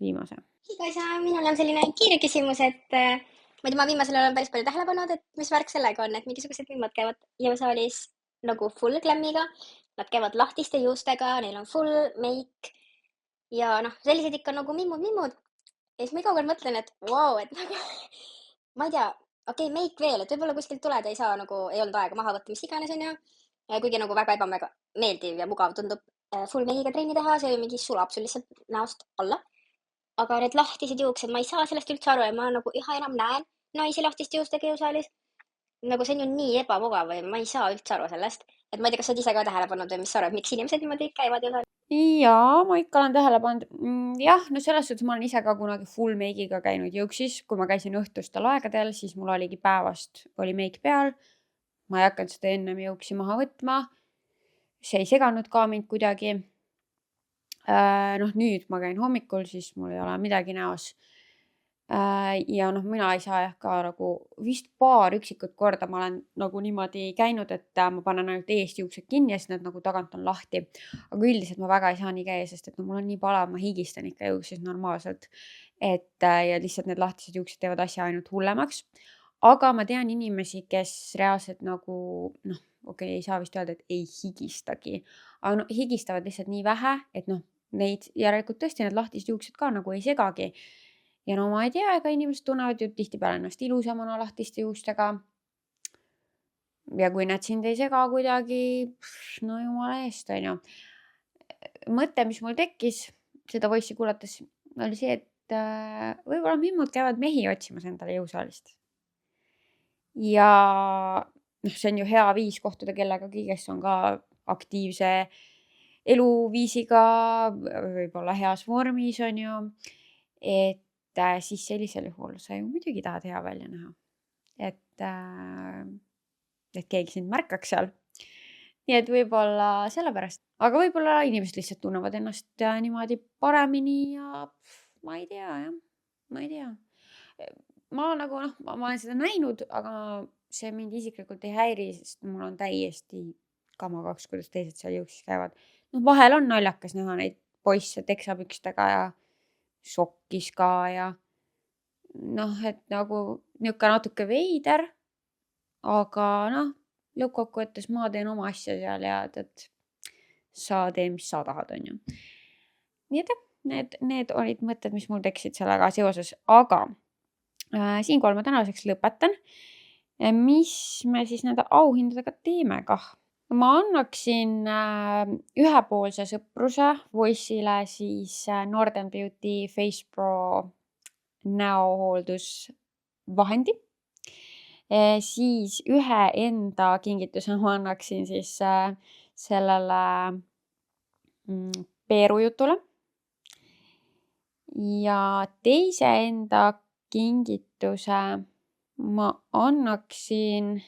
viimase. Kaisa, minul on selline kiire küsimus, et ma viimasel ajal olen päris palju tähele pannud, et mis värk sellega on, et mingisugused mimmad käivad jõusaalis nagu full glammiga, nad käivad lahtiste juustega, neil on full make ja sellised ikka nagu mimmud. Ja siis ma iga kord mõtlen, et wow, et nagu, ma ei tea, okei, make veel, et võib-olla kuskilt tuled ei saa, nagu ei olnud aega maha võtta, mis iganes on ju. Kuigi nagu väga meeldiv ja mugav tundub full make'iga trenni teha, see mingi sulab sul lihtsalt näost alla. Aga need lahtised juuksed, ma ei saa sellest üldse aru ja ma nagu üha enam näen naisi lahtiste juustega jõusaalis. Nagu see on ju nii ebamugav või ma ei saa üldse aru sellest. Et ma ei tea, kas sa ise ka tähele pannud või mis sa arvad, miks inimesed niimoodi käivad jõusaalis? Jaa, ma ikka olen tähele pannud. Jah, selles suhtes ma olen ise ka kunagi full make'iga käinud jõuksis. Kui ma käisin õhtustel aegadel, siis mul oligi päevast oli make peal. Ma ei hakanud seda ennem jõuksi maha võtma. See ei seganud ka mind kuidagi. Nüüd ma käin hommikul, siis mul ei ole midagi näos. Ja mina ei saa ka nagu vist paar üksikut korda ma olen nagu niimoodi käinud, et ma panen ainult eest juuksed kinni ja siis need nagu tagant on lahti. Aga üldiselt ma väga ei saa nii käia, sest et mul on nii palav, ma higistan ikka juukses normaalselt. Ja lihtsalt need lahtised juuksed teevad asja ainult hullemaks. Aga ma tean inimesi, kes reaalselt nagu, okei, ei saa vist öelda, et ei higistagi. Aga higistavad lihtsalt nii vähe, et neid järelikult tõesti need lahtised juuksed ka nagu ei segagi. Ja ma ei tea, ega inimesed tunnevad ju tihtipeale ennast ilusamana lahtiste juustega. Ja kui nad sind ei sega kuidagi, jumala eest, on ju. Mõte, mis mul tekkis seda Voice'i kuulates, oli see, et võib-olla mimmud käivad mehi otsimas endale jõusaalist. Ja see on ju hea viis kohtuda kellegagi, kes on ka aktiivse eluviisiga, võib-olla heas vormis, on ju. Et siis sellisel juhul sa ju muidugi tahad hea välja näha. Et keegi sind märkaks seal. Nii et võib-olla sellepärast. Aga võib-olla inimesed lihtsalt tunnevad ennast niimoodi paremini ja ma ei tea, jah. Ma ei tea. Ma nagu, ma olen seda näinud, aga see mind isiklikult ei häiri, sest mul on täiesti kamagaks, kuidas teised seal jõuksis käivad. Vahel on naljakas näha neid poisse teksapükstega ja sokkis ka ja et nagu niuke natuke veider, aga lõppkokkuvõttes ma teen oma asja seal ja sa tee, mis sa tahad, on ju. Nii et need olid mõtted, mis mul tekkisid sellega seoses, aga siinkohal ma tänaseks lõpetan. Mis me siis nende auhindadega teeme kah? Ma annaksin ühepoolse sõpruse Voice'ile siis Northern Beauty Face Pro näohooldusvahendi. Siis ühe enda kingituse ma annaksin siis sellele Peerujutule. Ja teise enda kingituse ma annaksin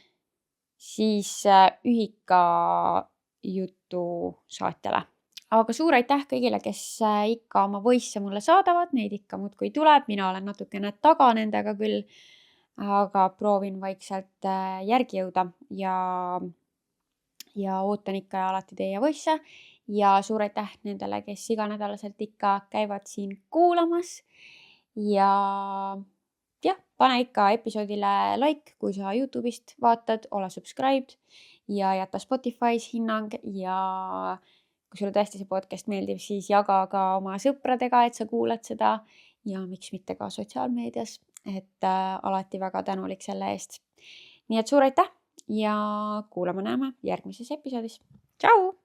siis Ühika jutu saatjale. Aga suur aitäh kõigile, kes ikka oma voice'e mulle saadavad, neid ikka muudkui tuleb, mina olen natukene taga nendega küll, aga proovin vaikselt järgi jõuda ja ootan ikka alati teie voice'e ja suur aitäh nendele, kes iganädalaselt ikka käivad siin kuulamas ja jah, pane ikka episoodile like, kui sa YouTube'ist vaatad, ole subscribed ja jäta Spotify's hinnang ja kui sulle tõesti see podcast meeldib, siis jaga ka oma sõpradega, et sa kuulad seda ja miks mitte ka sotsiaalmeedias, et alati väga tänulik selle eest. Nii et suur aitäh ja kuulame-näeme järgmises episoodis. Tšau!